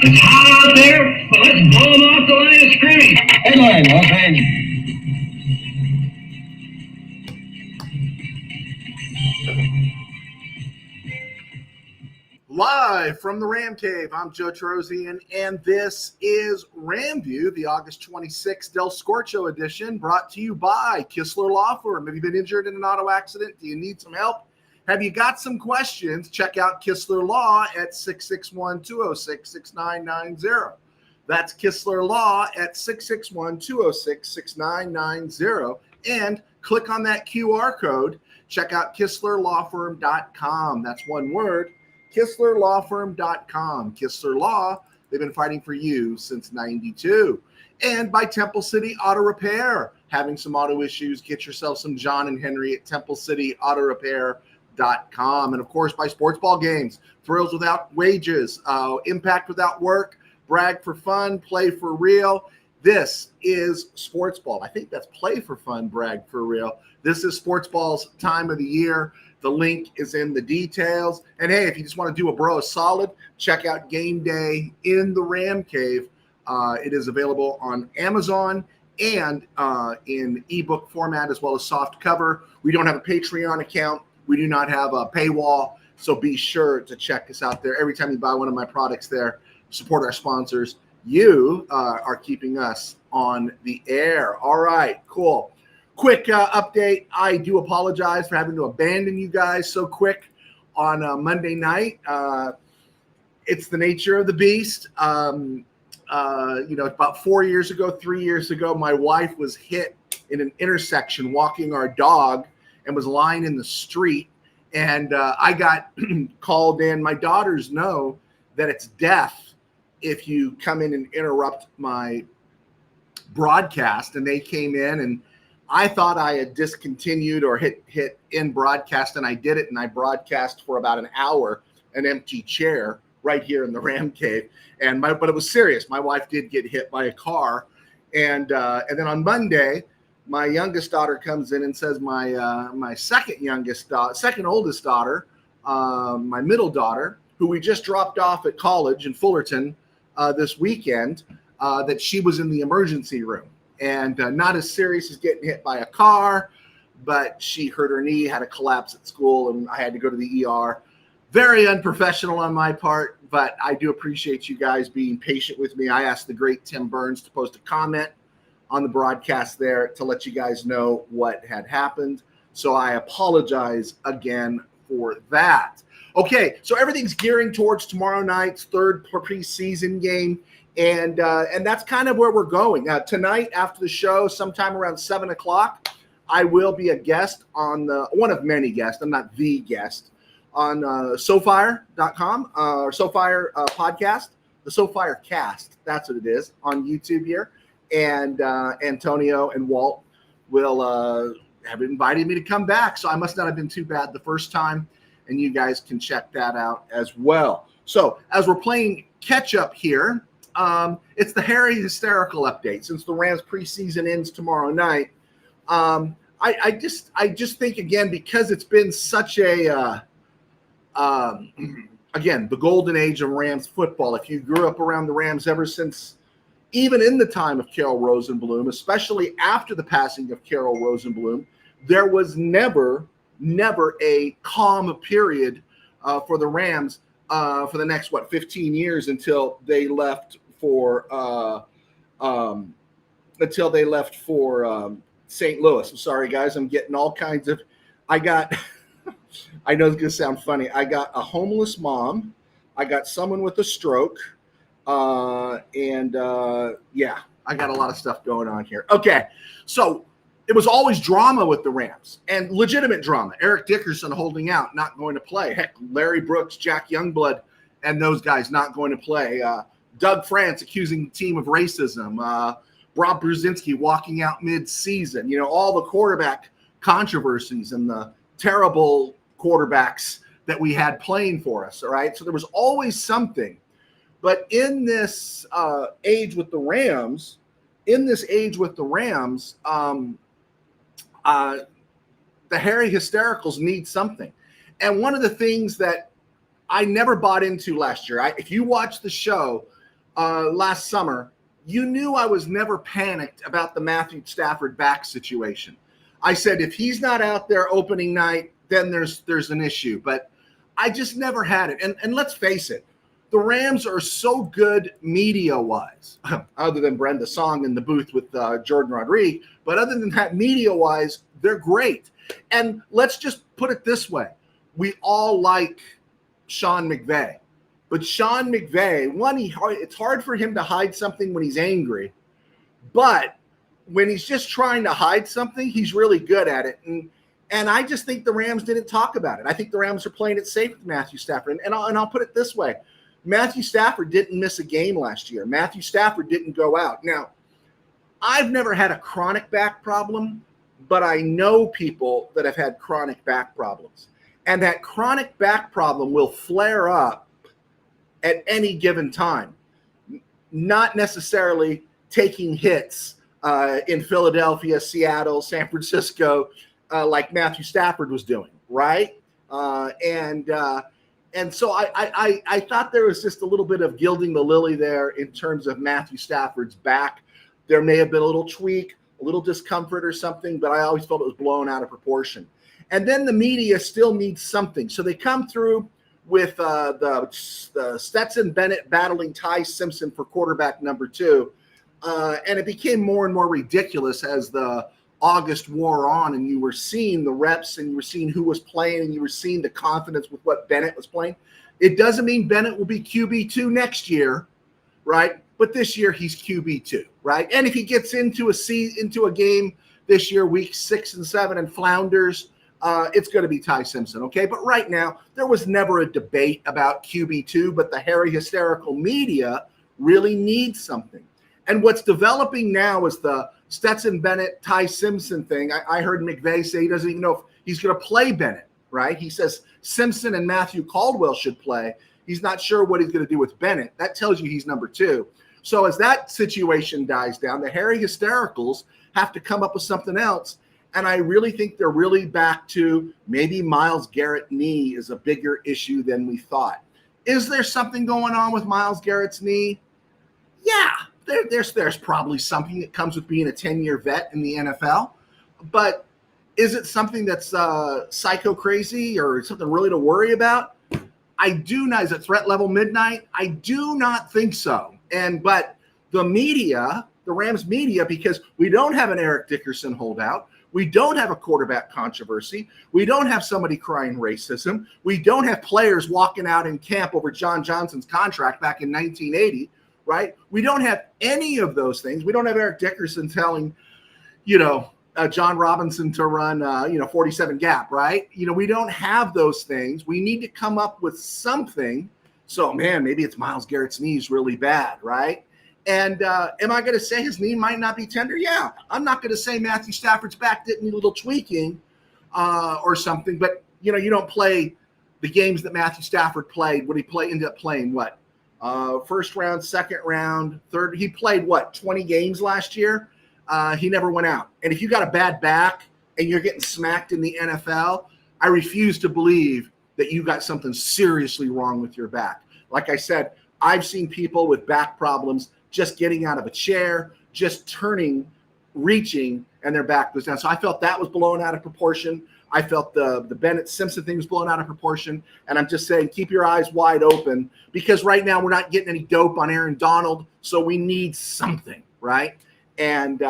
It's hot out there, but let's blow them off the line of scrimmage. Headline, okay. Live from the Ram Cave, I'm Joe Trosian, and this is RamView, the August 26th Del Scorcho edition, brought to you by Kistler Law Firm. Have you been injured in an auto accident? Do you need some help? Have you got some questions? Check out Kistler Law at 661-206-6990. That's Kistler Law at 661-206-6990. And click on that QR code. Check out KistlerLawFirm.com. That's one word. KistlerLawFirm.com. Kistler Law, they've been fighting for you since 92. And by Temple City Auto Repair. Having some auto issues, get yourself some John and Henry at TempleCityAutoRepair.com. And, of course, by Sports Ball Games. Thrills without wages, impact without work, brag for fun, play for real. This is Sports Ball. I think that's play for fun, brag for real. This is Sports Ball's time of the year. The link is in the details. And, hey, if you just want to do a bro a solid, check out Game Day in the Ram Cave. It is available on Amazon and in ebook format as well as soft cover. We don't have a Patreon account. We do not have a paywall. So be sure to check us out there. Every time you buy one of my products there, support our sponsors. You are keeping us on the air. All right, cool. Quick update. I do apologize for having to abandon you guys so quick on Monday night. It's the nature of the beast. About 3 years ago, my wife was hit in an intersection walking our dog and was lying in the street. And I got called in. My daughters know that it's death if you come in and interrupt my broadcast. And they came in, and I thought I had discontinued or hit in broadcast, and I did it, and I broadcast for about an hour, an empty chair right here in the Ram Cave. But it was serious. My wife did get hit by a car, and then on Monday, my youngest daughter comes in and says my second oldest daughter, my middle daughter, who we just dropped off at college in Fullerton this weekend, that she was in the emergency room. And not as serious as getting hit by a car, but she hurt her knee, had a collapse at school, and I had to go to the ER. Very unprofessional on my part, but I do appreciate you guys being patient with me. I asked the great Tim Burns to post a comment on the broadcast there to let you guys know what had happened. So I apologize again for that. Okay, so everything's gearing towards tomorrow night's third preseason game. And that's kind of where we're going. Tonight, after the show, sometime around 7 o'clock, I will be a guest on one of many guests. I'm not the guest on SoFire.com or SoFire podcast, the SoFire cast. That's what it is on YouTube here. And Antonio and Walt will have invited me to come back. So I must not have been too bad the first time. And you guys can check that out as well. So as we're playing catch up here, it's the Harry Hysterical update. Since the Rams preseason ends tomorrow night, I just think, again, because it's been such a again, the golden age of Rams football. If you grew up around the Rams ever since, even in the time of Carroll Rosenbloom, especially after the passing of Carroll Rosenbloom, there was never a calm period for the Rams for the next 15 years until they left for St. Louis. I'm sorry, guys. I'm getting all kinds of. I know it's going to sound funny. I got a homeless mom. I got someone with a stroke. I got a lot of stuff going on here. Okay, so it was always drama with the Rams, and legitimate drama. Eric Dickerson holding out, not going to play. Heck, Larry Brooks, Jack Youngblood, and those guys not going to play. Doug France accusing the team of racism. Rob Brzezinski walking out mid-season. All the quarterback controversies and the terrible quarterbacks that we had playing for us, all right? So there was always something. But in this age with the Rams, the Harry Hystericals need something. And one of the things that I never bought into last year, if you watch the show, last summer, you knew I was never panicked about the Matthew Stafford back situation. I said, if he's not out there opening night, then there's an issue. But I just never had it. And let's face it, the Rams are so good media-wise, other than Brenda Song in the booth with Jordan Rodriguez. But other than that, media-wise, they're great. And let's just put it this way. We all like Sean McVay. But Sean McVay, it's hard for him to hide something when he's angry. But when he's just trying to hide something, he's really good at it. And I just think the Rams didn't talk about it. I think the Rams are playing it safe with Matthew Stafford. And I'll put it this way. Matthew Stafford didn't miss a game last year. Matthew Stafford didn't go out. Now, I've never had a chronic back problem, but I know people that have had chronic back problems. And that chronic back problem will flare up at any given time, not necessarily taking hits in Philadelphia, Seattle, San Francisco, like Matthew Stafford was doing, right? And so I thought there was just a little bit of gilding the lily there in terms of Matthew Stafford's back. There may have been a little tweak, a little discomfort or something, but I always felt it was blown out of proportion. And then the media still needs something. So they come through with the Stetson Bennett battling Ty Simpson for quarterback number 2. And it became more and more ridiculous as the August wore on, and you were seeing the reps and you were seeing who was playing and you were seeing the confidence with what Bennett was playing. It doesn't mean Bennett will be QB2 next year, right? But this year he's QB2, right? And if he gets into a game this year, week 6 and 7, and flounders, it's going to be Ty Simpson, okay? But right now, there was never a debate about QB2, but the hairy, hysterical media really needs something. And what's developing now is the Stetson Bennett, Ty Simpson thing. I heard McVay say he doesn't even know if he's going to play Bennett, right? He says Simpson and Matthew Caldwell should play. He's not sure what he's going to do with Bennett. That tells you he's number 2. So as that situation dies down, the hairy hystericals have to come up with something else. And I really think they're really back to maybe Myles Garrett's knee is a bigger issue than we thought. Is there something going on with Myles Garrett's knee? Yeah, there's probably something that comes with being a 10-year vet in the NFL. But is it something that's psycho crazy or something really to worry about? I do not. Is it threat level midnight? I do not think so. But the media, the Rams media, because we don't have an Eric Dickerson holdout. We don't have a quarterback controversy. We don't have somebody crying racism. We don't have players walking out in camp over John Johnson's contract back in 1980, right? We don't have any of those things. We don't have Eric Dickerson telling, John Robinson to run, 47 gap, right? We don't have those things. We need to come up with something. So, man, maybe it's Myles Garrett's knee's really bad, right? And am I going to say his knee might not be tender? Yeah. I'm not going to say Matthew Stafford's back didn't need a little tweaking or something. But, you don't play the games that Matthew Stafford played. Would he ended up playing what? First round, second round, third. He played, 20 games last year? He never went out. And if you got a bad back and you're getting smacked in the NFL, I refuse to believe that you got something seriously wrong with your back. Like I said, I've seen people with back problems just getting out of a chair, just turning, reaching, and their back goes down. So I felt that was blown out of proportion. I felt the Bennett Simpson thing was blown out of proportion. And I'm just saying, keep your eyes wide open, because right now we're not getting any dope on Aaron Donald. So we need something, right? And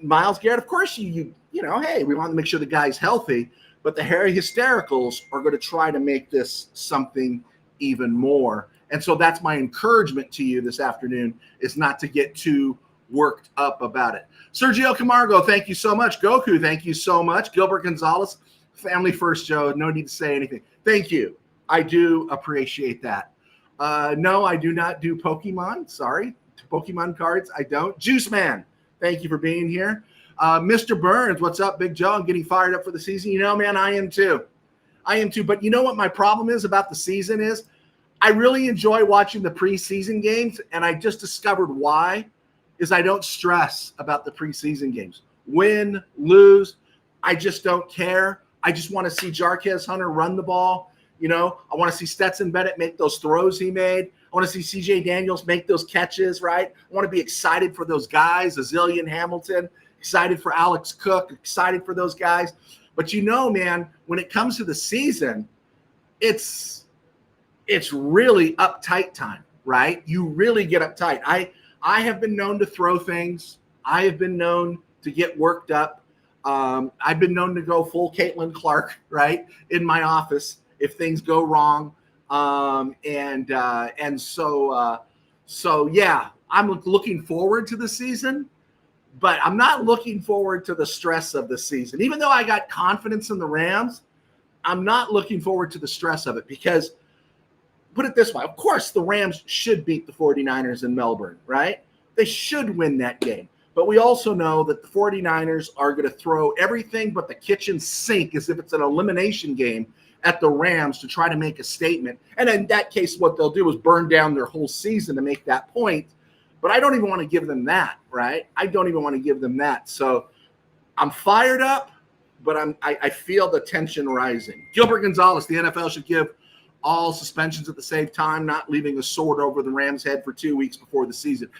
Myles Garrett, of course, hey, we want to make sure the guy's healthy, but the hairy hystericals are going to try to make this something even more. And so that's my encouragement to you this afternoon, is not to get too worked up about it. Sergio Camargo, thank you so much. Goku, thank you so much. Gilbert Gonzalez, family first, Joe. No need to say anything. Thank you. I do appreciate that. No, I do not do Pokemon. Sorry. Pokemon cards, I don't. Juice Man, thank you for being here. Mr. Burns, what's up, Big Joe? I'm getting fired up for the season. Man, I am too. But you know what my problem is about the season is? I really enjoy watching the preseason games, and I just discovered why is I don't stress about the preseason games. Win, lose, I just don't care. I just want to see Jarquez Hunter run the ball. I want to see Stetson Bennett make those throws he made. I want to see CJ Daniels make those catches, right? I want to be excited for those guys, Azilian Hamilton, excited for Alex Cook, excited for those guys. But man, when it comes to the season, it's really uptight time, right? You really get uptight. I have been known to throw things. I have been known to get worked up. I've been known to go full Caitlin Clark, right, in my office if things go wrong. So yeah, I'm looking forward to the season, but I'm not looking forward to the stress of the season. Even though I got confidence in the Rams, I'm not looking forward to the stress of it because, put it this way, of course the Rams should beat the 49ers in Melbourne, right? They should win that game. But we also know that the 49ers are going to throw everything but the kitchen sink as if it's an elimination game at the Rams to try to make a statement. And in that case, what they'll do is burn down their whole season to make that point. But I don't even want to give them that, right? I don't even want to give them that. So I'm fired up, but I feel the tension rising. Gilbert Gonzalez, the NFL should give all suspensions at the same time, not leaving a sword over the Rams' head for 2 weeks before the season.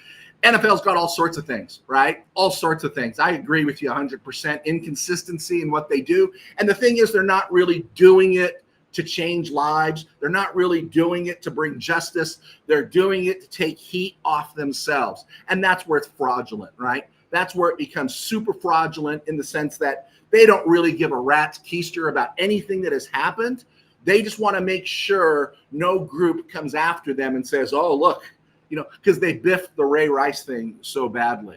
NFL's got all sorts of things, right? All sorts of things. I agree with you 100%. Inconsistency in what they do. And the thing is, they're not really doing it to change lives. They're not really doing it to bring justice. They're doing it to take heat off themselves. And that's where it's fraudulent, right? That's where it becomes super fraudulent in the sense that they don't really give a rat's keister about anything that has happened. They just want to make sure no group comes after them and says, oh, look, because they biffed the Ray Rice thing so badly.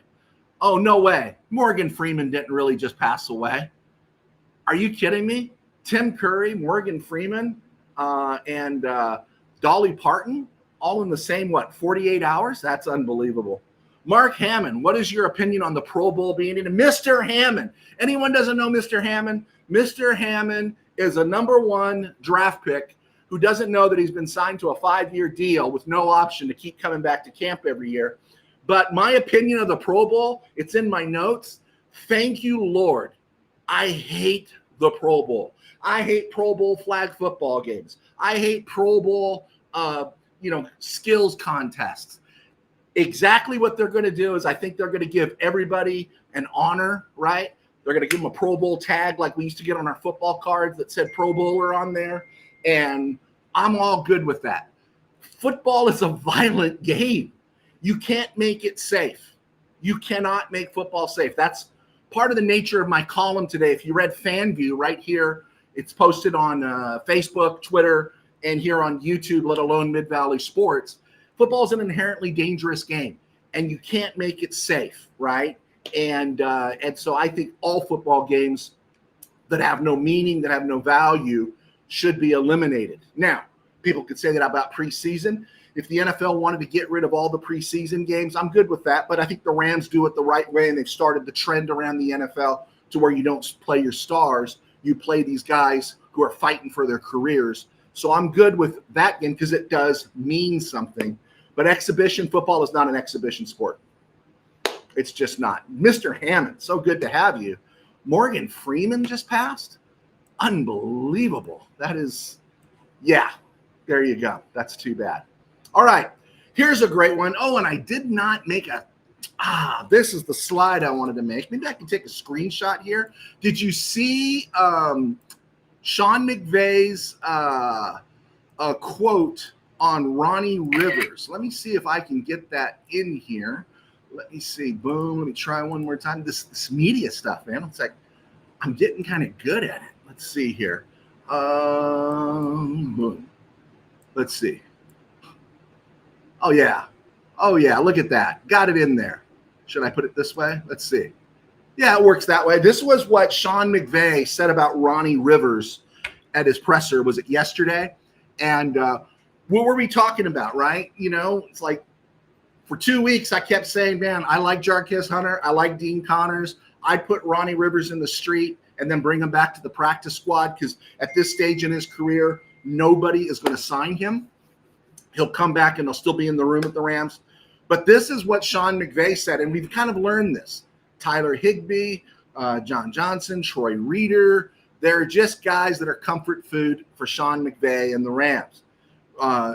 Oh, no way. Morgan Freeman didn't really just pass away. Are you kidding me? Tim Curry, Morgan Freeman, and Dolly Parton, all in the same, 48 hours? That's unbelievable. Mark Hammond, what is your opinion on the Pro Bowl being in? Mr. Hammond. Anyone doesn't know Mr. Hammond? Mr. Hammond is a number 1 draft pick who doesn't know that he's been signed to a 5-year deal with no option to keep coming back to camp every year. But my opinion of the Pro Bowl, it's in my notes. Thank you, Lord. I hate the Pro Bowl. I hate Pro Bowl flag football games. I hate Pro Bowl, skills contests. Exactly what they're going to do is I think they're going to give everybody an honor, right? They're going to give them a Pro Bowl tag like we used to get on our football cards that said Pro Bowler on there. And I'm all good with that. Football is a violent game. You can't make it safe. You cannot make football safe. That's part of the nature of my column today. If you read FanView right here, it's posted on Facebook, Twitter, and here on YouTube, let alone Mid-Valley Sports. Football is an inherently dangerous game, and you can't make it safe, right? And so I think all football games that have no meaning, that have no value, should be eliminated. Now, people could say that about preseason. If the NFL wanted to get rid of all the preseason games, I'm good with that. But I think the Rams do it the right way, and they've started the trend around the NFL to where you don't play your stars. You play these guys who are fighting for their careers. So I'm good with that game because it does mean something. But exhibition football is not an exhibition sport. It's just not. Mr. Hammond, so good to have you. Morgan Freeman just passed? Unbelievable. That is, yeah, there you go. That's too bad. All right, here's a great one. Oh, and I did not make this is the slide I wanted to make. Maybe I can take a screenshot here. Did you see Sean McVay's quote on Ronnie Rivers? Let me see if I can get that in here. Let me see. Boom. Let me try one more time. This media stuff, man. It's like I'm getting kind of good at it. Let's see here. Boom. Let's see. Oh, yeah. Oh, yeah. Look at that. Got it in there. Should I put it this way? Let's see. Yeah, it works that way. This was what Sean McVay said about Ronnie Rivers at his presser. Was it yesterday? And what were we talking about, right? It's like for 2 weeks, I kept saying, man, I like Jarquez Hunter. I like Dean Connors. I put Ronnie Rivers in the street and then bring him back to the practice squad because at this stage in his career, nobody is going to sign him. He'll come back and he'll still be in the room at the Rams. But this is what Sean McVay said, and we've kind of learned this. Tyler Higbee, John Johnson, Troy Reeder, they're just guys that are comfort food for Sean McVay and the Rams.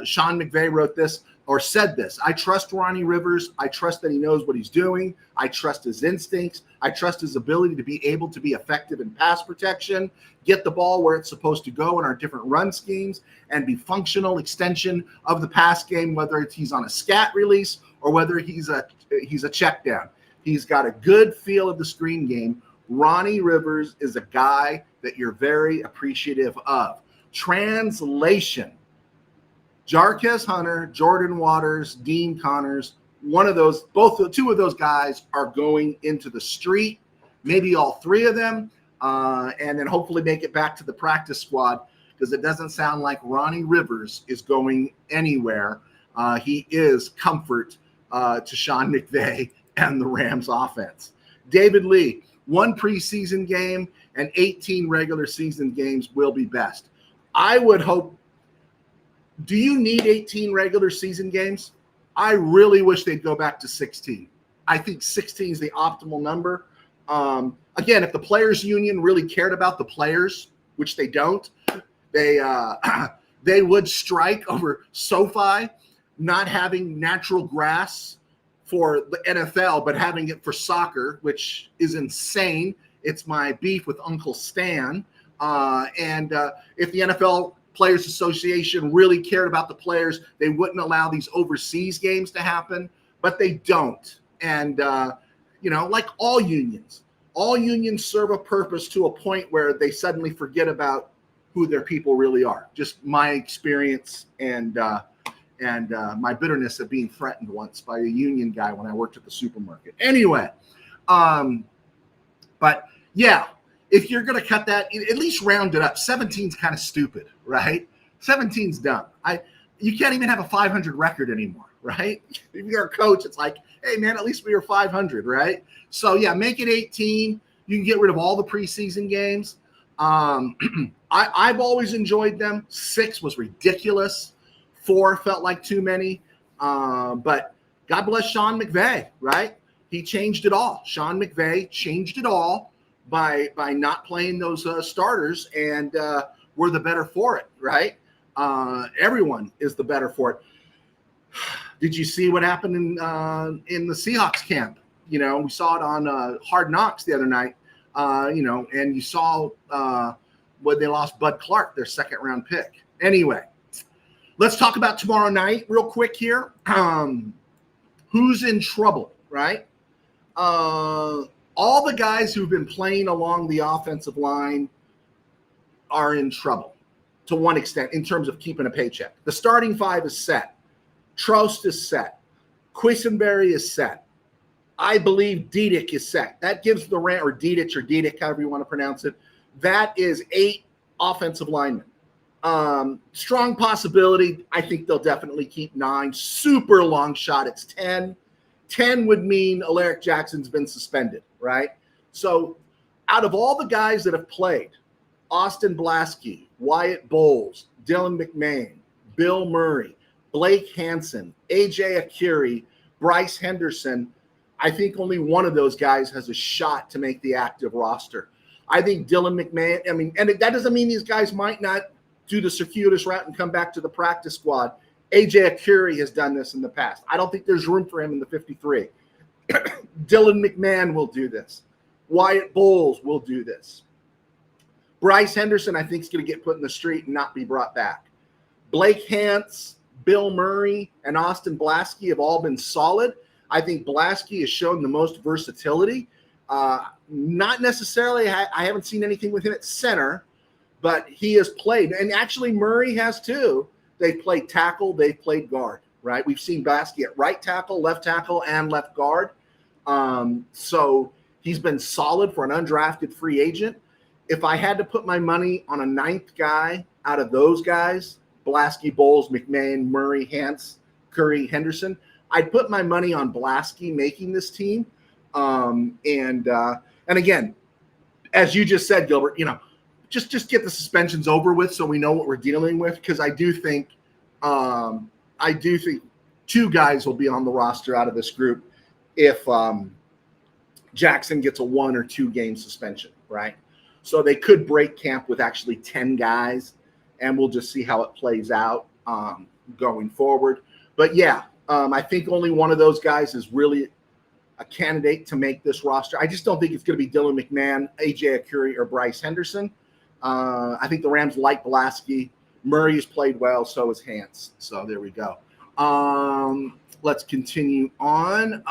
Sean McVay wrote this: or said this. I trust Ronnie Rivers. I trust that he knows what he's doing. I trust his instincts. I trust his ability to be able to be effective in pass protection, get the ball where it's supposed to go in our different run schemes, and be functional extension of the pass game, whether he's on a scat release or whether he's a check down. He's got a good feel of the screen game. Ronnie Rivers is a guy that you're very appreciative of. Translation. Jarquez Hunter, Jordan Waters, Dean Connors, two of those guys are going into the street, maybe all three of them, and then hopefully make it back to the practice squad, because it doesn't sound like Ronnie Rivers is going anywhere. He is comfort to Sean McVay and the Rams offense. David Lee, 1 preseason game and 18 regular season games will be best. I would hope. Do you need 18 regular season games? I really wish they'd go back to 16. I think 16 is the optimal number. Again, if the players union really cared about the players, which they don't, they would strike over SoFi not having natural grass for the NFL, but having it for soccer, which is insane. It's my beef with Uncle Stan. And if the NFL Players Association really cared about the players, they wouldn't allow these overseas games to happen, but they don't. And, like all unions serve a purpose to a point where they suddenly forget about who their people really are. Just my experience and my bitterness of being threatened once by a union guy when I worked at the supermarket. Anyway, but yeah, if you're going to cut that, at least round it up. 17's kind of stupid, right? 17's dumb. You can't even have a 500 record anymore, right? If you're a coach, it's like, hey, man, at least we were 500, right? So, yeah, make it 18. You can get rid of all the preseason games. I've always enjoyed them. 6 was ridiculous. 4 felt like too many. But God bless Sean McVay, right? He changed it all. Sean McVay changed it all by not playing those starters, and we're the better for it, right? Everyone is the better for it. Did you see what happened in the Seahawks camp? We saw it on Hard Knocks the other night, and you saw when they lost Bud Clark, their second-round pick. Anyway, let's talk about tomorrow night real quick here. Who's in trouble, right? All the guys who've been playing along the offensive line are in trouble to one extent in terms of keeping a paycheck. The starting 5 is set. Trost is set. Quisenberry is set. I believe Diedick is set. That gives the Rams, or Diedick, however you want to pronounce it, that is 8 offensive linemen. Strong possibility. I think they'll definitely keep 9. Super long shot. It's 10. 10 would mean Alaric Jackson's been suspended, right? So out of all the guys that have played, Austin Blasky, Wyatt Bowles, Dylan McMahon, Bill Murray, Blake Hansen, AJ Akiri, Bryce Henderson, I think only one of those guys has a shot to make the active roster. I think Dylan McMahon, and that doesn't mean these guys might not do the circuitous route and come back to the practice squad. AJ Akiri has done this in the past. I don't think there's room for him in the 53. Dylan McMahon will do this. Wyatt Bowles will do this. Bryce Henderson, I think, is going to get put in the street and not be brought back. Blake Hance, Bill Murray, and Austin Blasky have all been solid. I think Blasky has shown the most versatility. Not necessarily, I haven't seen anything with him at center, but he has played. And actually, Murray has too. They've played tackle, they've played guard, right? We've seen Blasky at right tackle, and left guard. So he's been solid for an undrafted free agent. If I had to put my money on a 9th guy out of those guys, Blasky, Bowles, McMahon, Murray, Hance, Curry, Henderson, I'd put my money on Blasky making this team. And again, as you just said, Gilbert, just get the suspensions over with so we know what we're dealing with, because I do think 2 guys will be on the roster out of this group if Jackson gets a 1 or 2 game suspension, right? So they could break camp with actually 10 guys, and we'll just see how it plays out going forward. But yeah, I think only one of those guys is really a candidate to make this roster. I just don't think it's going to be Dylan McMahon, AJ Akuri, or Bryce Henderson. I think the Rams like Pulaski. Murray has played well, so has Hance. So there we go. Let's continue on.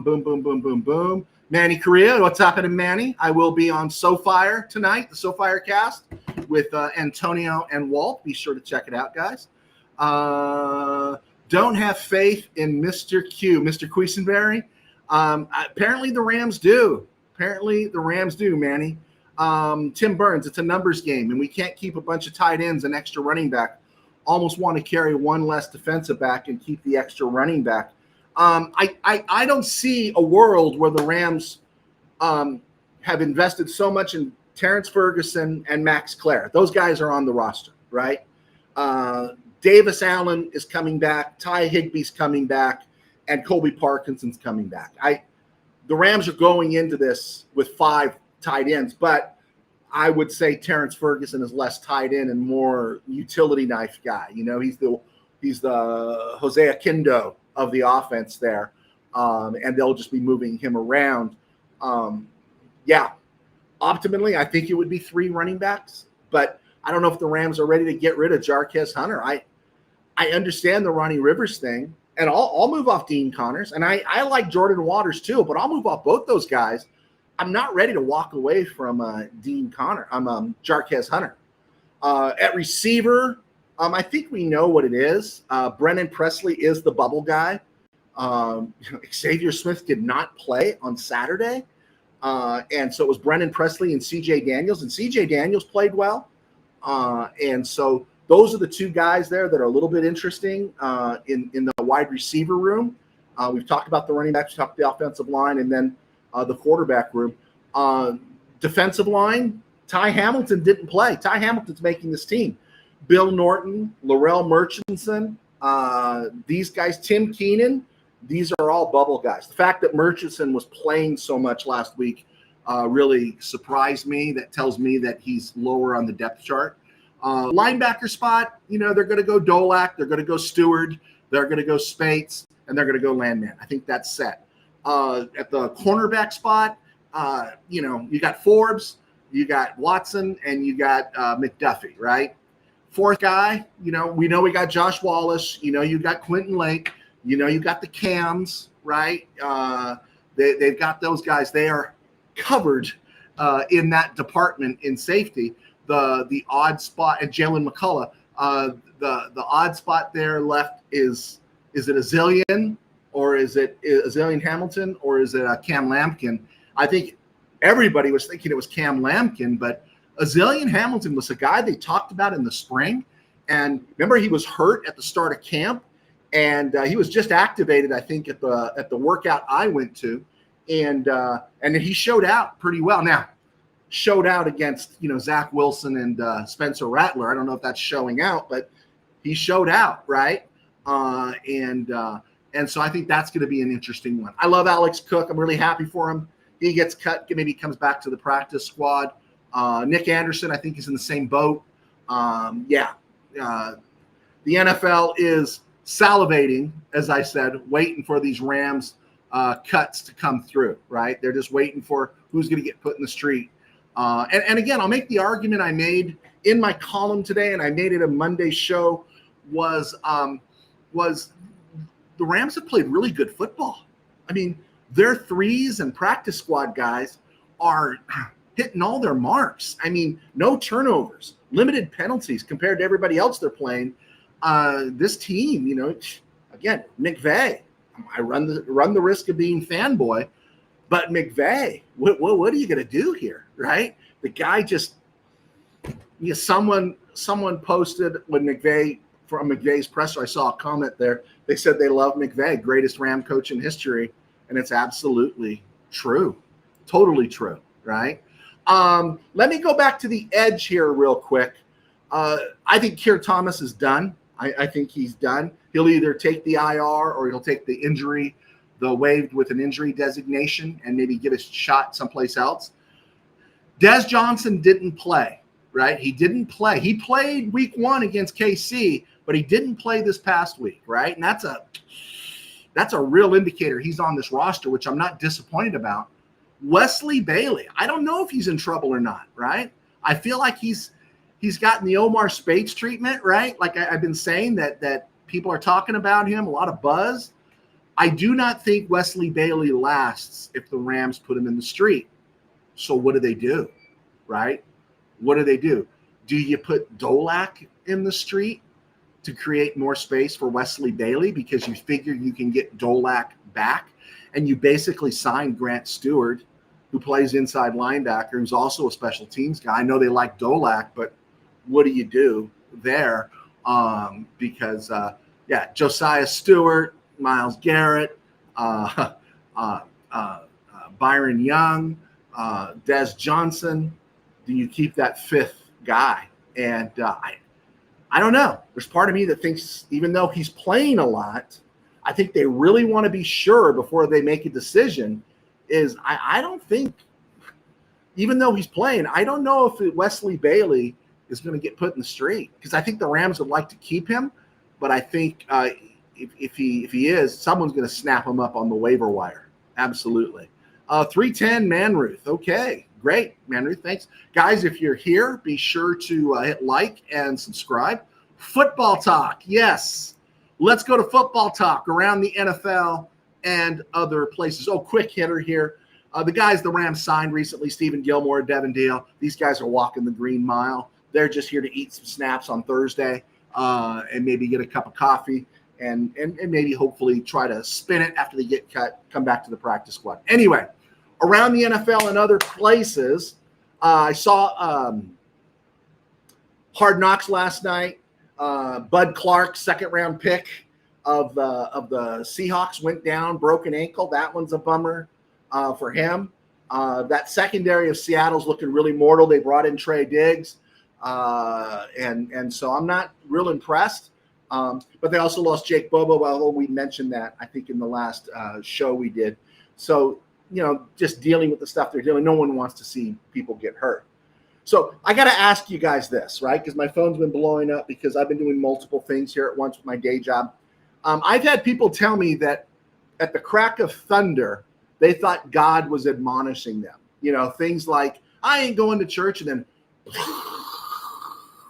Boom, boom, boom, boom, boom. Manny Correa, what's happening, Manny? I will be on SoFire tonight, the SoFire cast with Antonio and Walt. Be sure to check it out, guys. Don't have faith in Mr. Q, Mr. Quisenberry. Apparently the Rams do. Manny. Tim Burns, it's a numbers game, and we can't keep a bunch of tight ends and extra running back. Almost want to carry one less defensive back and keep the extra running back. I don't see a world where the Rams have invested so much in Terrence Ferguson and Max Clare. Those guys are on the roster, right? Davis Allen is coming back. Ty Higbee's coming back. And Colby Parkinson's coming back. The Rams are going into this with 5 tight ends, but I would say Terrence Ferguson is less tight end and more utility knife guy. You know, he's the Jose Akindo of the offense there, and they'll just be moving him around. Optimally, I think it would be 3 running backs, but I don't know if the Rams are ready to get rid of Jarquez Hunter. I understand the Ronnie Rivers thing. And I'll move off Dean Connors. And I like Jordan Waters too, but I'll move off both those guys. I'm not ready to walk away from Dean Connor. I'm Jarquez Hunter. At receiver, I think we know what it is. Brennan Presley is the bubble guy. Xavier Smith did not play on Saturday. And so it was Brennan Presley and CJ Daniels. And CJ Daniels played well. And so those are the 2 guys there that are a little bit interesting in the wide receiver room. We've talked about the running backs, we've talked about the offensive line, and then the quarterback room. Defensive line, Ty Hamilton didn't play. Ty Hamilton's making this team. Bill Norton, Laurel Murchison, these guys, Tim Keenan, these are all bubble guys. The fact that Murchison was playing so much last week really surprised me. That tells me that he's lower on the depth chart. Linebacker spot, they're going to go Dolak, they're going to go Stewart, they're going to go Spates, and they're going to go Landman. I think that's set. At the cornerback spot, you got Forbes, you got Watson, and you got McDuffie, right? 4th guy, we know we got Josh Wallace, you got Quentin Lake, you got the Cams, right? They've got those guys. They are covered in that department in safety. The odd spot at Jalen McCullough, the odd spot there left is it Azilian or is it Azilian Hamilton or is it Cam Lampkin? I think everybody was thinking it was Cam Lampkin, but Azilian Hamilton was a guy they talked about in the spring. And remember, he was hurt at the start of camp, and he was just activated, I think, at the workout I went to, and he showed out pretty well. Now, showed out against Zach Wilson and Spencer Rattler. I don't know if that's showing out, but he showed out, right? And so I think that's going to be an interesting one. I love Alex Cook. I'm really happy for him. He gets cut, maybe he comes back to the practice squad. Nick Anderson, I think, is in the same boat. The NFL is salivating, as I said, waiting for these Rams cuts to come through, right? They're just waiting for who's going to get put in the street. And again, I'll make the argument I made in my column today, and I made it a Monday show, was the Rams have played really good football. I mean, their threes and practice squad guys are hitting all their marks. I mean, no turnovers, limited penalties compared to everybody else they're playing. This team, again, McVay, I run the risk of being fanboy, but McVay, what are you going to do here, right? The guy just, someone posted when McVay, from McVay's presser, I saw a comment there. They said they love McVay, greatest Ram coach in history, and it's absolutely true, totally true, right? Let me go back to the edge here real quick. I think Keir Thomas is done. I think he's done. He'll either take the IR or he'll take the injury, the waived with an injury designation, and maybe get a shot someplace else. Des Johnson didn't play. right? He didn't play. He played week 1 against KC, but he didn't play this past week, right? And that's a real indicator he's on this roster, which I'm not disappointed about. Wesley Bailey, I don't know if he's in trouble or not, right? I feel like he's gotten the Omar Speights treatment, right? Like I've been saying that people are talking about him, a lot of buzz. I do not think Wesley Bailey lasts if the Rams put him in the street. So what do? Right? What do? Do you put Dolak in the street to create more space for Wesley Bailey because you figure you can get Dolak back, and you basically signed Grant Stewart, who plays inside linebacker, who's also a special teams guy? I know they like Dolak, but what do you do there? Because Josiah Stewart, Myles Garrett, Byron Young, Des Johnson. Do you keep that 5th guy? And I don't know. There's part of me that thinks, even though he's playing a lot, I think they really want to be sure before they make a decision. I don't think, even though he's playing, I don't know if Wesley Bailey is going to get put in the street, because I think the Rams would like to keep him, but I think if he is, someone's going to snap him up on the waiver wire. Absolutely. 310 Manruth. Okay, great, Manruth. Thanks, guys. If you're here, be sure to hit like and subscribe. Football talk. Yes, let's go to football talk around the NFL and other places. Oh, quick hitter here. The guys the Rams signed recently, Stephen Gilmore, Devin Dale. These guys are walking the green mile. They're just here to eat some snaps on Thursday and maybe get a cup of coffee and maybe hopefully try to spin it after they get cut, come back to the practice squad. Anyway, around the NFL and other places, I saw Hard Knocks last night. Bud Clark, 2nd-round pick of the Seahawks, went down, broken ankle. That one's a bummer for him. That secondary of Seattle's looking really mortal. They brought in Trey Diggs, and so I'm not real impressed. But they also lost Jake Bobo. Well, we mentioned that, I think, in the last show we did. So, just dealing with the stuff they're dealing. No one wants to see people get hurt. So I got to ask you guys this, right? Because my phone's been blowing up because I've been doing multiple things here at once with my day job. I've had people tell me that at the crack of thunder, they thought God was admonishing them. Things like, I ain't going to church, and then,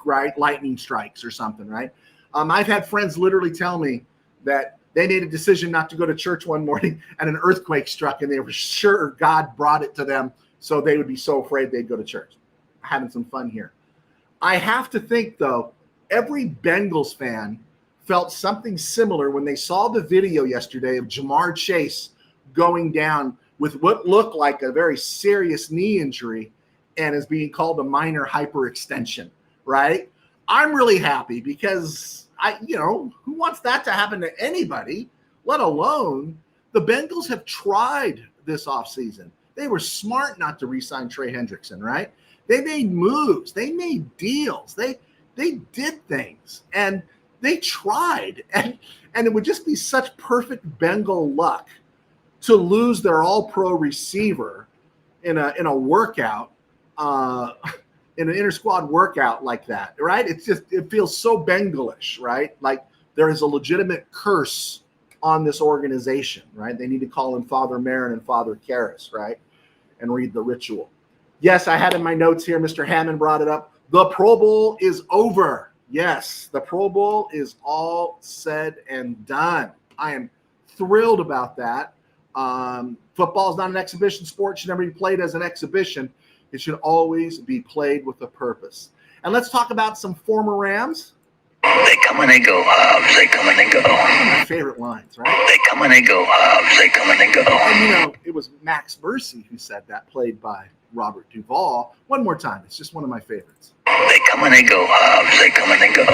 right, lightning strikes or something, right? I've had friends literally tell me that they made a decision not to go to church one morning and an earthquake struck, and they were sure God brought it to them, so they would be so afraid they'd go to church. Having some fun here. I have to think, though, every Bengals fan felt something similar when they saw the video yesterday of Jamar Chase going down with what looked like a very serious knee injury and is being called a minor hyperextension, right? I'm really happy because who wants that to happen to anybody, let alone the Bengals have tried this offseason. They were smart not to re-sign Trey Hendrickson, right? They made moves. They made deals. They did things, and they tried. And it would just be such perfect Bengal luck to lose their all-pro receiver in a workout, in an inter-squad workout like that, right? It feels so Bengalish, right? Like there is a legitimate curse on this organization, right? They need to call in Father Marin and Father Karras, right? And read the ritual. Yes, I had in my notes here, Mr. Hammond brought it up. The Pro Bowl is over. Yes, the Pro Bowl is all said and done. I am thrilled about that. Football is not an exhibition sport. It should never be played as an exhibition. It should always be played with a purpose. And let's talk about some former Rams. They come and they go, Hobbs. They come and they go. One of my favorite lines, right? They come and they go, Hobbs. They come and they go. And, it was Max Mercy who said that, played by Robert Duvall. One more time. It's just one of my favorites. They come and they go, Hobbs. They come and they go.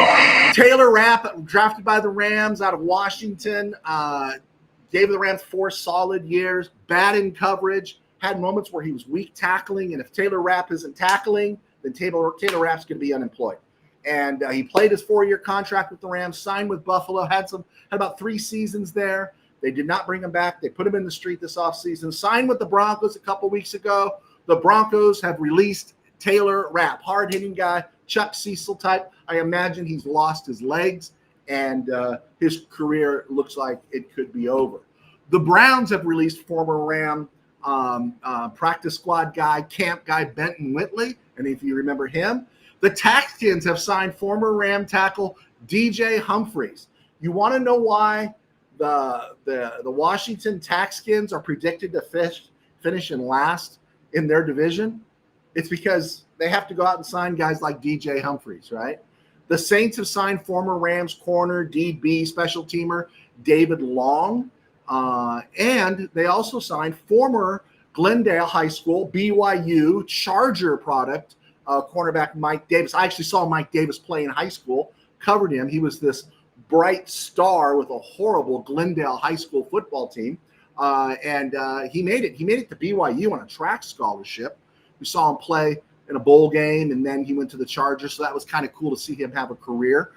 Taylor Rapp, drafted by the Rams out of Washington, gave the Rams 4 solid years, bad in coverage, had moments where he was weak tackling, and if Taylor Rapp isn't tackling, then Taylor Rapp's going to be unemployed. And he played his 4-year contract with the Rams, signed with Buffalo, had about 3 seasons there. They did not bring him back. They put him in the street this offseason, signed with the Broncos a couple weeks ago. The Broncos have released Taylor Rapp, hard-hitting guy, Chuck Cecil type. I imagine he's lost his legs, and his career looks like it could be over. The Browns have released former Ram practice squad guy, camp guy Benton Whitley, and if you remember him. The Texans have signed former Ram tackle DJ Humphries. You want to know why the Washington Texans are predicted to finish in last in their division? It's because they have to go out and sign guys like DJ Humphries, right? The Saints have signed former Rams corner, DB, special teamer David Long. And they also signed former Glendale High School, BYU, Charger product, cornerback Mike Davis. I actually saw Mike Davis play in high school, covered him. He was this bright star with a horrible Glendale High School football team. And he made it. He made it to BYU on a track scholarship. We saw him play in a bowl game, and then he went to the Chargers. So that was kind of cool to see him have a career.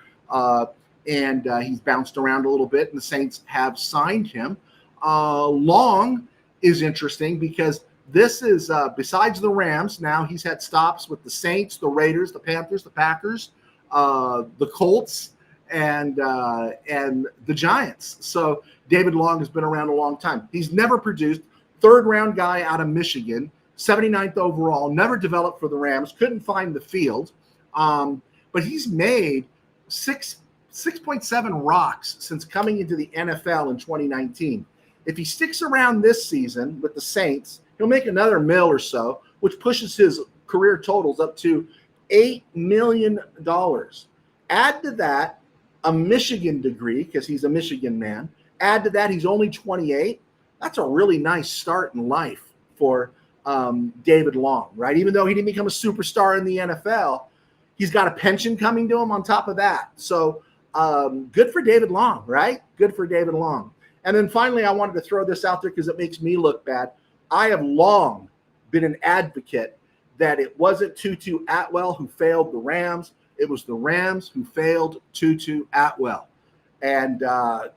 And he's bounced around a little bit, and the Saints have signed him. Long is interesting because this is, besides the Rams, now he's had stops with the Saints, the Raiders, the Panthers, the Packers, the Colts, and the Giants. So David Long has been around a long time. He's never produced. Third-round guy out of Michigan, 79th overall, never developed for the Rams, couldn't find the field. But he's made 6.7 rocks since coming into the NFL in 2019. If he sticks around this season with the Saints, he'll make another $1 or so, which pushes his career totals up to $8 million. Add to that a Michigan degree, because he's a Michigan man. Add to that he's only 28. That's a really nice start in life for David Long, right? Even though he didn't become a superstar in the NFL, he's got a pension coming to him on top of that. So good for David Long, right? Good for David Long. And then finally, I wanted to throw this out there because it makes me look bad. I have long been an advocate that it wasn't Tutu Atwell who failed the Rams. It was the Rams who failed Tutu Atwell. And that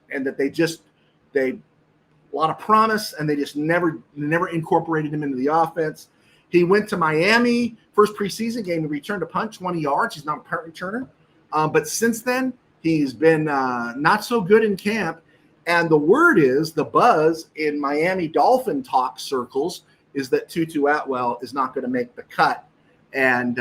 they a lot of promise, and they just never incorporated him into the offense. He went to Miami, first preseason game, he returned a punt, 20 yards. He's not a punt returner. But since then, he's been not so good in camp. And the word is, the buzz in Miami Dolphin talk circles is that Tutu Atwell is not going to make the cut. And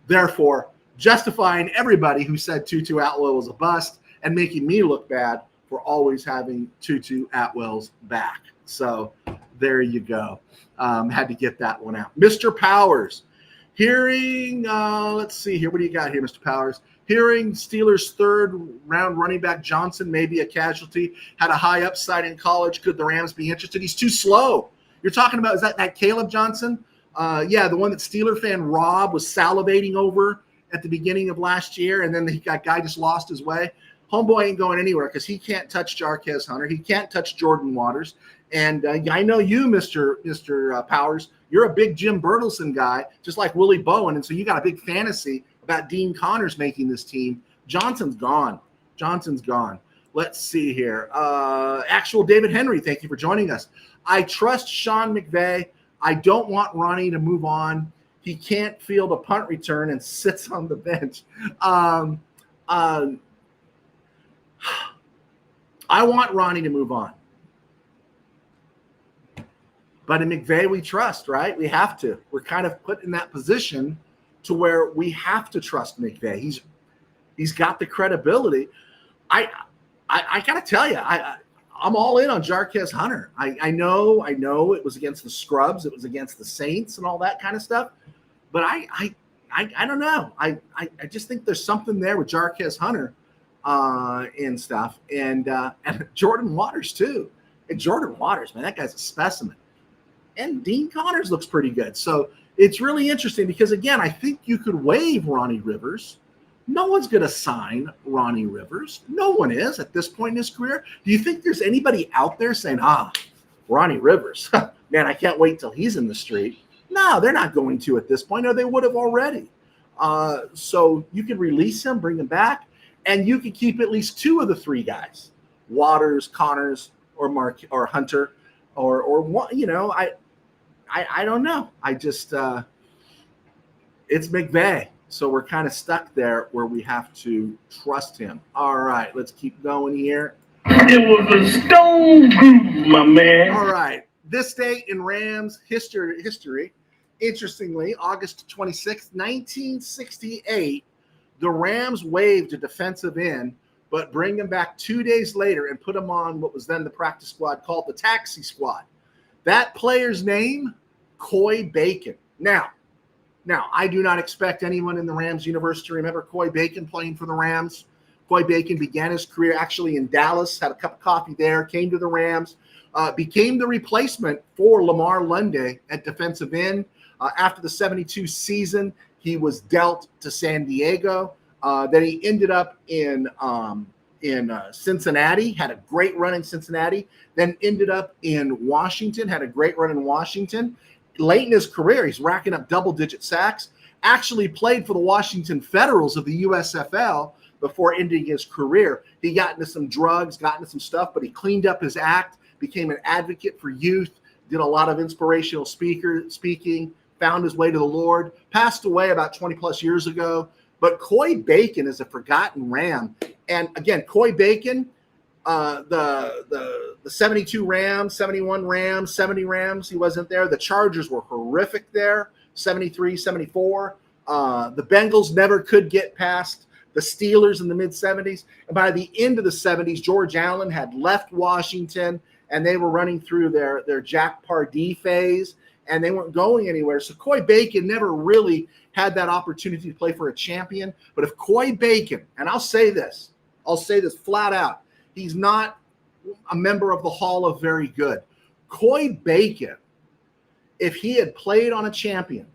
therefore, justifying everybody who said Tutu Atwell was a bust and making me look bad for always having Tutu Atwell's back. So there you go. Had to get that one out. Mr. Powers, hearing, let's see here. What do you got here, Mr. Powers? Hearing Steelers' third-round running back Johnson may be a casualty, had a high upside in college. Could the Rams be interested? He's too slow. You're talking about, is that Caleb Johnson? Yeah, the one that Steeler fan Rob was salivating over at the beginning of last year, and then that guy just lost his way. Homeboy ain't going anywhere because he can't touch Jarquez Hunter. He can't touch Jordan Waters. And I know you, Mr. Powers, you're a big Jim Bertelsen guy, just like Willie Bowen, and so you got a big fantasy about Dean Connors making this team. Johnson's gone. Let's see here. Actual David Henry, thank you for joining us. I trust Sean McVay. I don't want Ronnie to move on. He can't field a punt return and sits on the bench. I want Ronnie to move on. But in McVay, we trust, right? We have to. We're kind of put in that position to where we have to trust McVay. He's got the credibility. I got to tell you, I'm all in on Jarquez Hunter. I know it was against the scrubs, it was against the Saints and all that kind of stuff. But I don't know. I just think there's something there with Jarquez Hunter and stuff, and Jordan Waters too. And Jordan Waters, man, that guy's a specimen. And Dean Connors looks pretty good. So it's really interesting because, again, I think you could waive Ronnie Rivers. No one's going to sign Ronnie Rivers. No one is at this point in his career. Do you think there's anybody out there saying, Ronnie Rivers, man, I can't wait till he's in the street? No, they're not going to at this point, or they would have already. So you could release him, bring him back, and you could keep at least two of the three guys, Waters, Connors, or Hunter, or one. I don't know. I just It's McVay. So we're kind of stuck there where we have to trust him. All right, let's keep going here. It was a stone groove, my man. All right. This date in Rams history, interestingly, August 26th, 1968, the Rams waived a defensive end, but bring him back 2 days later and put him on what was then the practice squad called the taxi squad. That player's name, Coy Bacon. Now, I do not expect anyone in the Rams universe to remember Coy Bacon playing for the Rams. Coy Bacon began his career actually in Dallas, had a cup of coffee there, came to the Rams, became the replacement for Lamar Lundy at defensive end. After the 72 season, he was dealt to San Diego. Then he ended up in Cincinnati, had a great run in Cincinnati, then ended up in Washington, had a great run in Washington. Late in his career, he's racking up double-digit sacks, actually played for the Washington Federals of the USFL before ending his career. He got into some drugs, got into some stuff, but he cleaned up his act, became an advocate for youth, did a lot of inspirational speaking, found his way to the Lord, passed away about 20-plus years ago. But Coy Bacon is a forgotten Ram. And again, Coy Bacon, the 72 Rams, 71 Rams, 70 Rams, he wasn't there. The Chargers were horrific there, 73, 74. The Bengals never could get past the Steelers in the mid-70s. And by the end of the 70s, George Allen had left Washington, and they were running through their Jack Pardee phase, and they weren't going anywhere. So Coy Bacon never really had that opportunity to play for a champion. But if Coy Bacon, and I'll say this flat out, he's not a member of the Hall of Very Good. Coy Bacon, if he had played on a champion,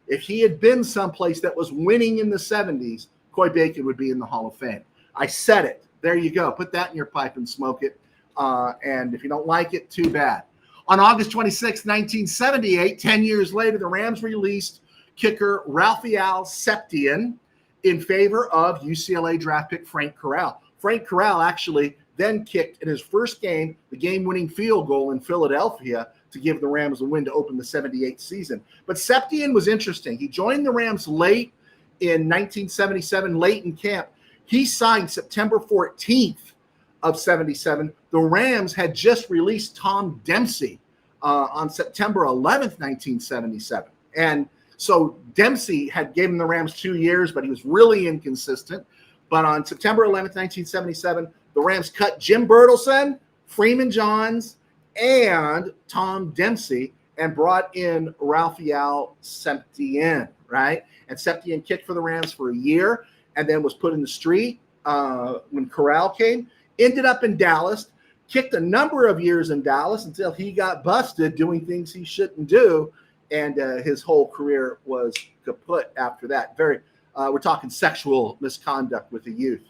if he had been someplace that was winning in the 70s, Coy Bacon would be in the Hall of Fame. I said it. There you go. Put that in your pipe and smoke it. And if you don't like it, too bad. On August 26, 1978, 10 years later, the Rams released kicker Raphael Septien in favor of UCLA draft pick Frank Corral. Frank Corral actually then kicked in his first game the game-winning field goal in Philadelphia to give the Rams a win to open the 78 season. But Septien was interesting. He joined the Rams late in 1977, late in camp. He signed September 14th of 77. The Rams had just released Tom Dempsey on September 11th, 1977. And so Dempsey had given the Rams 2 years, but he was really inconsistent. But on September 11th, 1977, the Rams cut Jim Bertelsen, Freeman Johns, and Tom Dempsey and brought in Raphael Septien, right? And Septien kicked for the Rams for a year and then was put in the street when Corral came. Ended up in Dallas, kicked a number of years in Dallas until he got busted doing things he shouldn't do, and his whole career was kaput after that. We're talking sexual misconduct with the youth.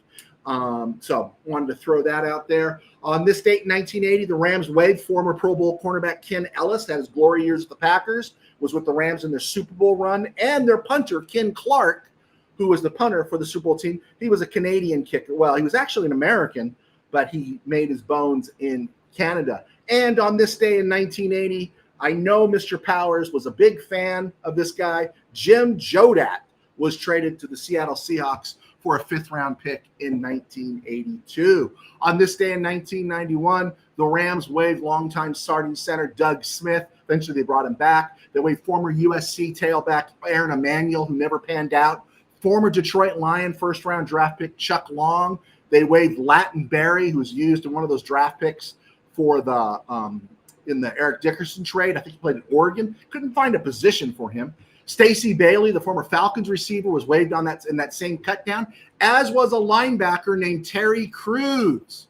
So wanted to throw that out there. On this date in 1980, the Rams waived former Pro Bowl cornerback Ken Ellis, had his glory years at the Packers, was with the Rams in their Super Bowl run, and their punter, Ken Clark, who was the punter for the Super Bowl team. He was a Canadian kicker. Well, he was actually an American, but he made his bones in Canada. And on this day in 1980, I know Mr. Powers was a big fan of this guy. Jim Jodat was traded to the Seattle Seahawks for a fifth-round pick in 1982. On this day in 1991, the Rams waived longtime starting center Doug Smith. Eventually, they brought him back. They waived former USC tailback Aaron Emanuel, who never panned out. Former Detroit Lion first-round draft pick Chuck Long. They waived Latin Berry, who was used in one of those draft picks for the in the Eric Dickerson trade. I think he played in Oregon. Couldn't find a position for him. Stacey Bailey, the former Falcons receiver, was waived on that in that same cutdown, as was a linebacker named Terry Crews.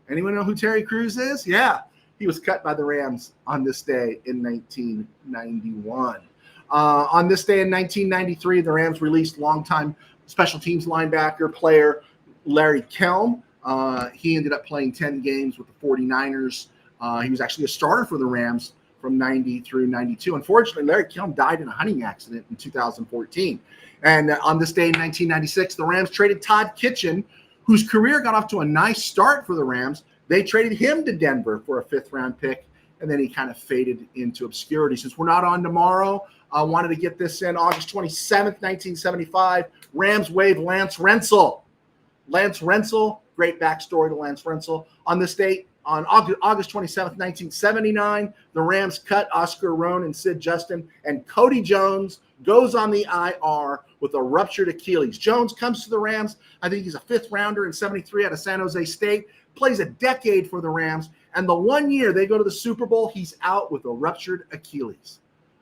Anyone know who Terry Crews is? Yeah, he was cut by the Rams on this day in 1991. On this day in 1993, the Rams released longtime special teams linebacker player Larry Kelm. He ended up playing 10 games with the 49ers. He was actually a starter for the Rams from 90 through 92. Unfortunately, Larry Kelm died in a hunting accident in 2014. And on this day in 1996, the Rams traded Todd Kitchen, whose career got off to a nice start for the Rams. They traded him to Denver for a fifth-round pick, and then he kind of faded into obscurity. Since we're not on tomorrow, Wanted to get this in. August 27th, 1975, Rams waive Lance Rentzel. Lance Rentzel, great backstory to Lance Rentzel. On this date, on August 27th, 1979, the Rams cut Oscar Rohn and Sid Justin, and Cody Jones goes on the IR with a ruptured Achilles. Jones comes to the Rams. I think he's a fifth rounder in 73 out of San Jose State, plays a decade for the Rams, and the 1 year they go to the Super Bowl, he's out with a ruptured Achilles.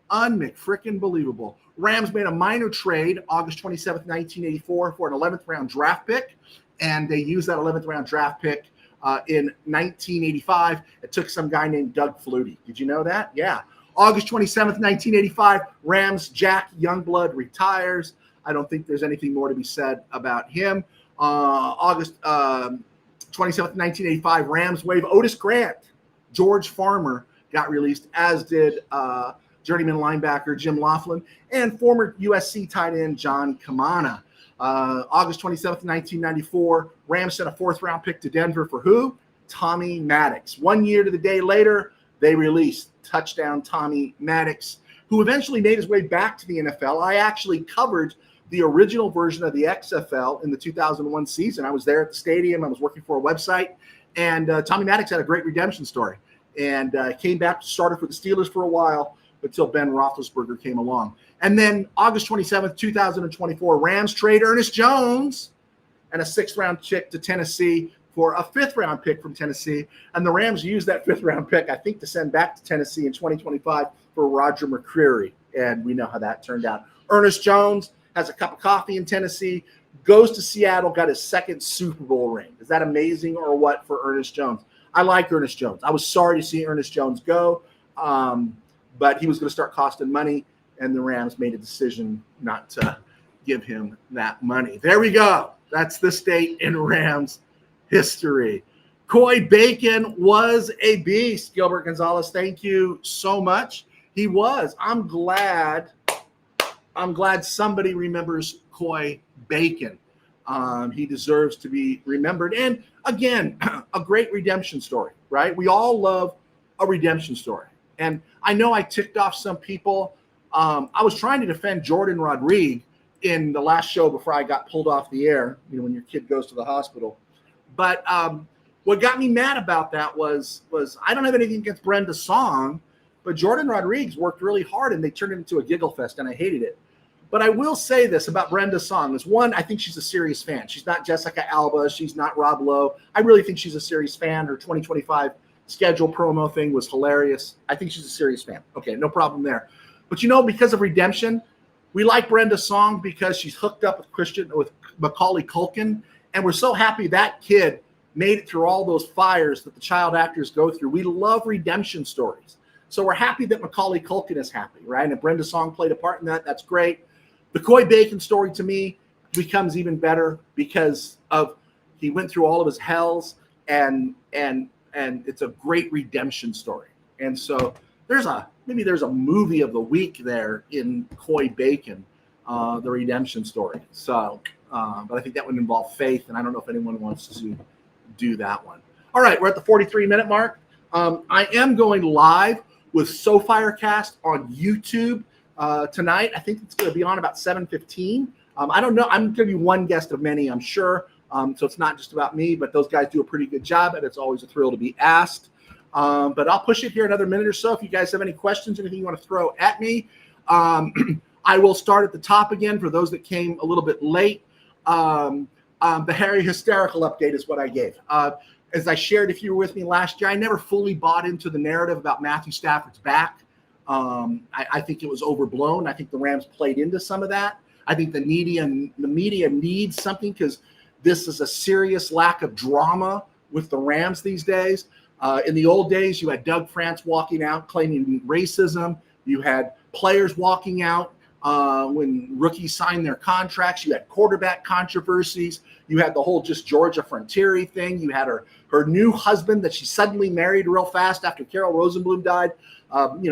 Un-McFrickin-believable. Rams made a minor trade August 27th, 1984 for an 11th round draft pick, and they used that 11th round draft pick in 1985. It took some guy named Doug Flutie. Did you know that? Yeah. August 27th, 1985, Rams Jack Youngblood retires. I don't think there's anything more to be said about him. August 27th, 1985, Rams waive Otis Grant. George Farmer got released, as did journeyman linebacker Jim Laughlin and former USC tight end John Kamana. August 27th, 1994, Rams sent a fourth-round pick to Denver for who? Tommy Maddox. 1 year to the day later, they released touchdown Tommy Maddox, who eventually made his way back to the NFL. I actually covered the original version of the XFL in the 2001 season. I was there at the stadium. I was working for a website, and Tommy Maddox had a great redemption story, and came back, started for the Steelers for a while until Ben Roethlisberger came along. And then August 27th, 2024, Rams trade Ernest Jones and a sixth-round pick to Tennessee for a fifth-round pick from Tennessee. And the Rams used that fifth-round pick, I think, to send back to Tennessee in 2025 for Roger McCreary. And we know how that turned out. Ernest Jones has a cup of coffee in Tennessee, goes to Seattle, got his second Super Bowl ring. Is that amazing or what for Ernest Jones? I like Ernest Jones. I was sorry to see Ernest Jones go, but he was going to start costing money, and the Rams made a decision not to give him that money. There we go. That's this date in Rams history. Coy Bacon was a beast. Gilbert Gonzalez, thank you so much. He was. I'm glad somebody remembers Coy Bacon. He deserves to be remembered. And again, a great redemption story, right? We all love a redemption story. And I know I ticked off some people. I was trying to defend Jordan Rodriguez in the last show before I got pulled off the air, when your kid goes to the hospital. But what got me mad about that was I don't have anything against Brenda Song, but Jordan Rodriguez worked really hard, and they turned it into a giggle fest, and I hated it. But I will say this about Brenda Song is, one, I think she's a serious fan. She's not Jessica Alba. She's not Rob Lowe. I really think she's a serious fan. Her 2025 schedule promo thing was hilarious. I think she's a serious fan. Okay, no problem there. But because of redemption, we like Brenda Song because she's hooked up with Macaulay Culkin, and we're so happy that kid made it through all those fires that the child actors go through. We love redemption stories. So we're happy that Macaulay Culkin is happy, right? And Brenda Song played a part in that. That's great. The Coy Bacon story to me becomes even better because of he went through all of his hells, and it's a great redemption story. And so maybe there's a movie of the week there in Coy Bacon, the redemption story. So, but I think that would involve Faith, and I don't know if anyone wants to do that one. All right, we're at the 43-minute mark. I am going live with SoFireCast on YouTube tonight. I think it's going to be on about 7:15. I don't know. I'm going to be one guest of many, I'm sure. So it's not just about me, but those guys do a pretty good job, and it's always a thrill to be asked. But I'll push it here another minute or so. If you guys have any questions, anything you want to throw at me, I will start at the top again for those that came a little bit late. The Harry Hysterical update is what I gave. As I shared, if you were with me last year, I never fully bought into the narrative about Matthew Stafford's back. I think it was overblown. I think the Rams played into some of that. I think the media needs something because this is a serious lack of drama with the Rams these days. In the old days, you had Doug France walking out claiming racism. You had players walking out when rookies signed their contracts. You had quarterback controversies. You had the whole just Georgia Frontiere thing. You had her new husband that she suddenly married real fast after Carol Rosenblum died,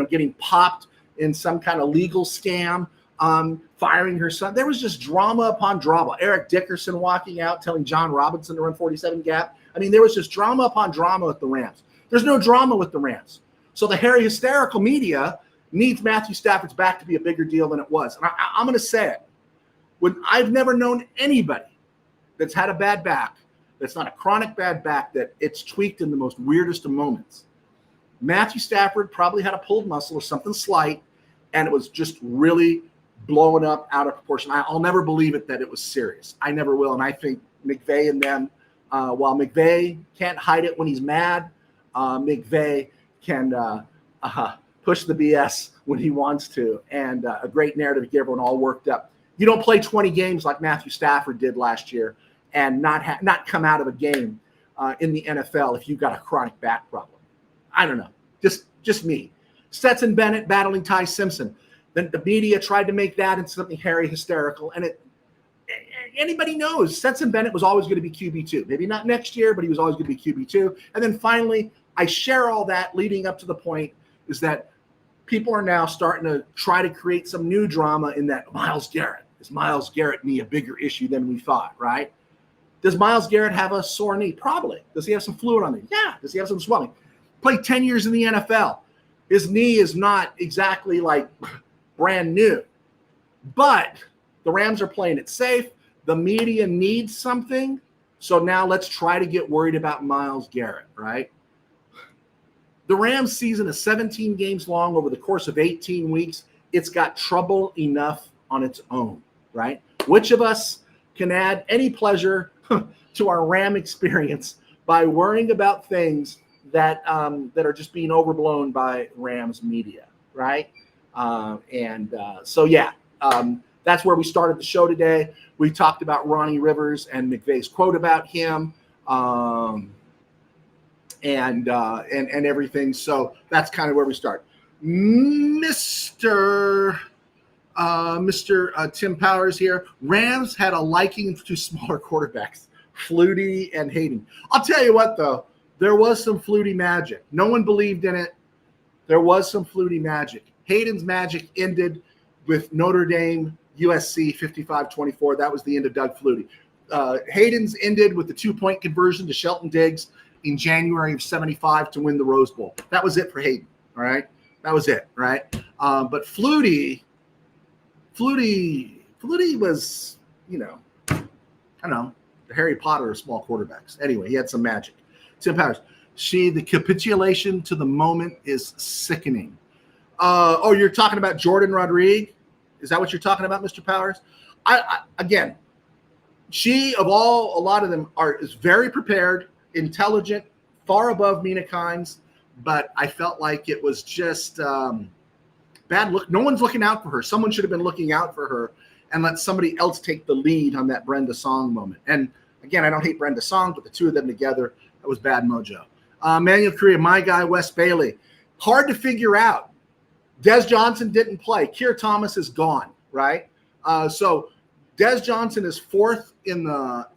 getting popped in some kind of legal scam, firing her son. There was just drama upon drama. Eric Dickerson walking out telling John Robinson to run 47 gap. I mean, there was just drama upon drama with the Rams. There's no drama with the Rams. So the Harry Hysterical media needs Matthew Stafford's back to be a bigger deal than it was. And I'm going to say it. When I've never known anybody that's had a bad back, that's not a chronic bad back, that it's tweaked in the most weirdest of moments. Matthew Stafford probably had a pulled muscle or something slight, and it was just really blowing up out of proportion. I'll never believe it that it was serious. I never will. And I think McVay and them, while McVay can't hide it when he's mad, McVay can push the BS when he wants to, and a great narrative to get everyone all worked up. You don't play 20 games like Matthew Stafford did last year and not come out of a game in the NFL if you've got a chronic back problem. I don't know. Just me. Stetson Bennett battling Ty Simpson. Then the media tried to make that into something hairy, hysterical, and anybody knows Stetson Bennett was always going to be QB2. Maybe not next year, but he was always going to be QB2. And then finally, I share all that leading up to the point is that people are now starting to try to create some new drama in that Myles Garrett. Is Myles Garrett knee a bigger issue than we thought, right? Does Myles Garrett have a sore knee? Probably. Does he have some fluid on it? Yeah. Does he have some swelling? Played 10 years in the NFL. His knee is not exactly like brand new. But the Rams are playing it safe. The media needs something. So now let's try to get worried about Myles Garrett, right? The Rams season is 17 games long over the course of 18 weeks. It's got trouble enough on its own, right? Which of us can add any pleasure to our Ram experience by worrying about things that are just being overblown by Rams media, right? So that's where we started the show today. We talked about Ronnie Rivers and McVay's quote about him, and everything. So that's kind of where we start. Mr. Tim Powers here. Rams had a liking to smaller quarterbacks, Flutie and Hayden. I'll tell you what, though, there was some Flutie magic. No one believed in it. There was some Flutie magic. Hayden's magic ended with Notre Dame, USC 55-24. That was the end of Doug Flutie. Hayden's ended with the 2-point conversion to Shelton Diggs in January of 75 to win the Rose Bowl. That was it for Hayden, all right? That was it, right? But Flutie was, I don't know, the Harry Potter of small quarterbacks. Anyway, he had some magic. Tim Powers. The capitulation to the moment is sickening. You're talking about Jordan Rodriguez? Is that what you're talking about, Mr. Powers? Again, a lot of them is very prepared, intelligent, far above Mina Kimes, but I felt like it was just bad look. No one's looking out for her. Someone should have been looking out for her and let somebody else take the lead on that Brenda Song moment. And again, I don't hate Brenda Song, but the two of them together, that was bad mojo. Manuel Korea, my guy, Wes Bailey. Hard to figure out. Des Johnson didn't play. Keir Thomas is gone, right? So Des Johnson is fourth in the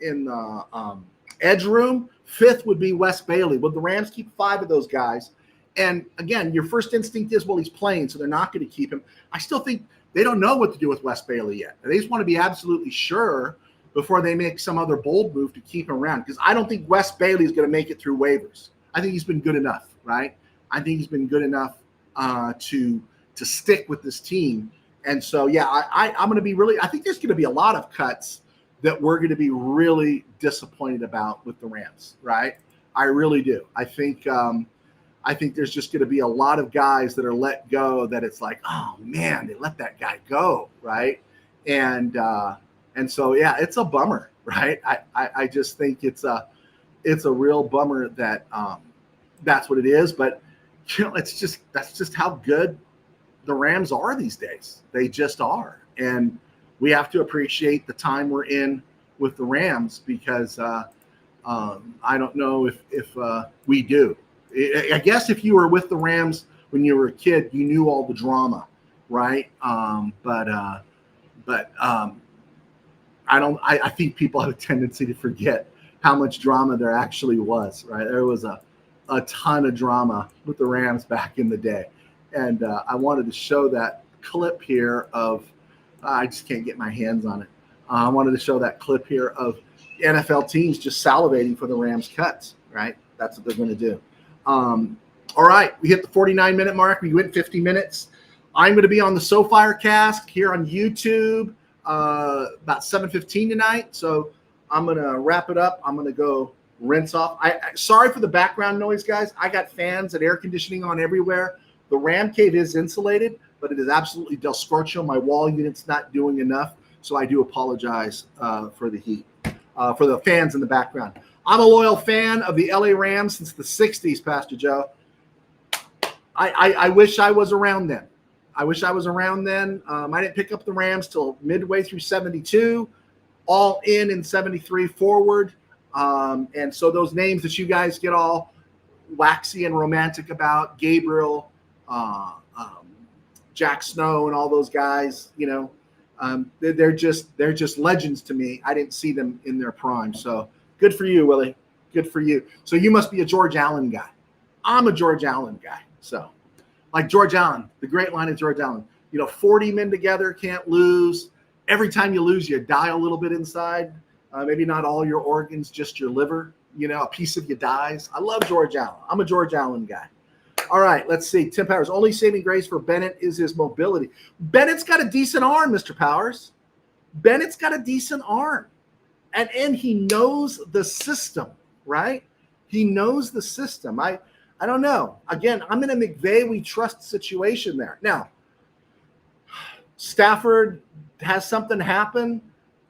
edge room. Fifth would be Wes Bailey. Would the Rams keep 5 of those guys? And again, your first instinct is, well, he's playing, so they're not going to keep him. I still think they don't know what to do with Wes Bailey yet. They just want to be absolutely sure before they make some other bold move to keep him around. Because I don't think Wes Bailey is going to make it through waivers. I think he's been good enough, right? I think he's been good enough to stick with this team. And so, yeah, I'm going to be really – I think there's going to be a lot of cuts that we're going to be really disappointed about with the Rams, right? I really do. I think there's just going to be a lot of guys that are let go that it's like, oh, man, they let that guy go, right? And so, yeah, it's a bummer, right? I just think it's a real bummer that that's what it is. But, that's just how good the Rams are these days. They just are. And we have to appreciate the time we're in with the Rams because I don't know if we do. I guess if you were with the Rams when you were a kid, you knew all the drama, right? But I think people have a tendency to forget how much drama there actually was, right? There was a ton of drama with the Rams back in the day. And I wanted to show that clip here of I just can't get my hands on it. I wanted to show that clip here of NFL teams just salivating for the Rams cuts, right? That's what they're going to do. All right, we hit the 49-minute mark. We went 50 minutes. I'm going to be on the SoFire cast here on YouTube about 7:15 tonight. So I'm going to wrap it up. I'm going to go rinse off. Sorry for the background noise, guys. I got fans and air conditioning on everywhere. The Ram Cave is insulated, but it is absolutely Del Scorcho. My wall unit's not doing enough, so I do apologize for the heat, for the fans in the background. I'm a loyal fan of the LA Rams since the 60s, Pastor Joe. I wish I was around then. I wish I was around then. I didn't pick up the Rams till midway through 72, all in 73 forward. And so those names that you guys get all waxy and romantic about, Gabriel, Jack Snow, and all those guys, you know, they're just legends to me. I didn't see them in their prime. So good for you, Willie. Good for you. So you must be a George Allen guy. I'm a George Allen guy. So like George Allen, the great line of George Allen, you know, 40 men together can't lose. Every time you lose, you die a little bit inside. Maybe not all your organs, just your liver. You know, a piece of you dies. I love George Allen. I'm a George Allen guy. All right, let's see. Tim Powers, only saving grace for Bennett is his mobility. Bennett's got a decent arm, Mr. Powers. Bennett's got a decent arm. And he knows the system, right? He knows the system. I don't know. Again, I'm in a McVay we trust situation there. Now, Stafford has something happen,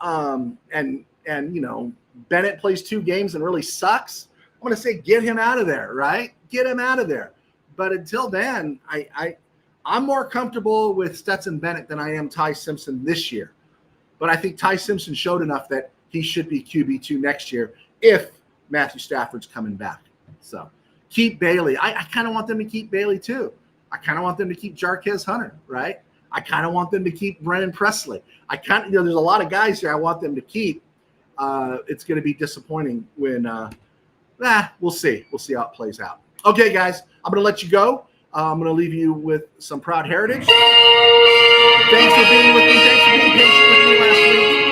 and you know, Bennett plays 2 games and really sucks. I'm going to say get him out of there, right? Get him out of there. But until then, I'm more comfortable with Stetson Bennett than I am Ty Simpson this year. But I think Ty Simpson showed enough that he should be QB2 next year if Matthew Stafford's coming back. So keep Bailey. I kind of want them to keep Bailey too. I kind of want them to keep Jarquez Hunter, right? I kind of want them to keep Brennan Presley. You know, there's a lot of guys here I want them to keep. It's going to be disappointing when we'll see. We'll see how it plays out. Okay, guys, I'm going to let you go. I'm going to leave you with some proud heritage. Thanks for being with me. Thanks for being patient with me last week.